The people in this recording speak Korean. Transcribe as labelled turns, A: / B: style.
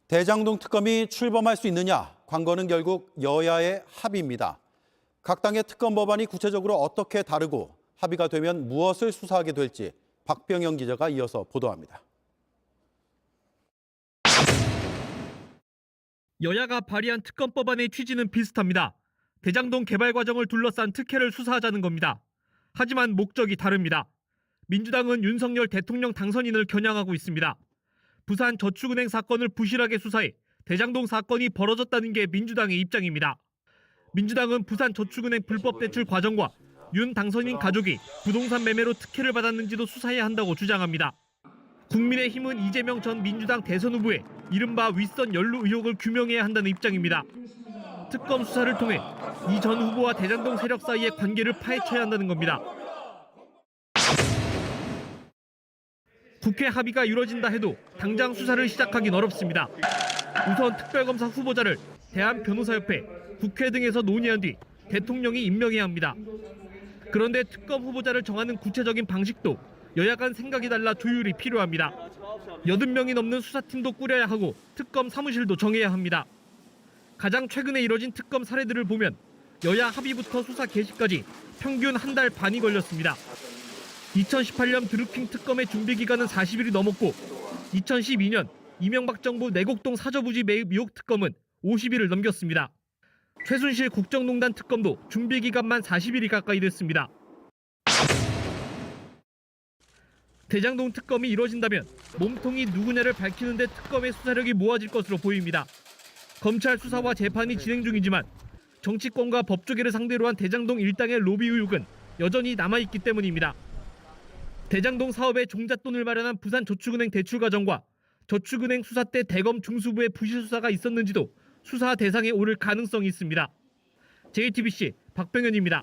A: 대장동 특검이 출범할 수 있느냐? 관건은 결국 여야의 합의입니다. 각 당의 특검 법안이 구체적으로 어떻게 다르고 합의가 되면 무엇을 수사하게 될지 박병영 기자가 이어서 보도합니다.
B: 여야가 발의한 특검 법안의 취지는 비슷합니다. 대장동 개발 과정을 둘러싼 특혜를 수사하자는 겁니다. 하지만 목적이 다릅니다. 민주당은 윤석열 대통령 당선인을 겨냥하고 있습니다. 부산 저축은행 사건을 부실하게 수사해 대장동 사건이 벌어졌다는 게 민주당의 입장입니다. 민주당은 부산 저축은행 불법 대출 과정과 윤 당선인 가족이 부동산 매매로 특혜를 받았는지도 수사해야 한다고 주장합니다. 국민의힘은 이재명 전 민주당 대선 후보의 이른바 윗선 연루 의혹을 규명해야 한다는 입장입니다. 특검 수사를 통해 이 전 후보와 대장동 세력 사이의 관계를 파헤쳐야 한다는 겁니다. 국회 합의가 이루어진다 해도 당장 수사를 시작하긴 어렵습니다. 우선 특별검사 후보자를 대한변호사협회, 국회 등에서 논의한 뒤 대통령이 임명해야 합니다. 그런데 특검 후보자를 정하는 구체적인 방식도 여야 간 생각이 달라 조율이 필요합니다. 80명이 넘는 수사팀도 꾸려야 하고 특검 사무실도 정해야 합니다. 가장 최근에 이뤄진 특검 사례들을 보면 여야 합의부터 수사 개시까지 평균 한 달 반이 걸렸습니다. 2018년 드루킹 특검의 준비 기간은 40일이 넘었고 2012년 이명박 정부 내곡동 사저부지 매입 의혹 특검은 50일을 넘겼습니다. 최순실 국정농단 특검도 준비 기간만 40일이 가까이 됐습니다. 대장동 특검이 이뤄진다면 몸통이 누구냐를 밝히는 데 특검의 수사력이 모아질 것으로 보입니다. 검찰 수사와 재판이 진행 중이지만 정치권과 법조계를 상대로 한 대장동 일당의 로비 의혹은 여전히 남아있기 때문입니다. 대장동 사업에 종잣돈을 마련한 부산 저축은행 대출 과정과 저축은행 수사 때 대검 중수부의 부실 수사가 있었는지도 수사 대상에 오를 가능성이 있습니다. JTBC 박병현입니다.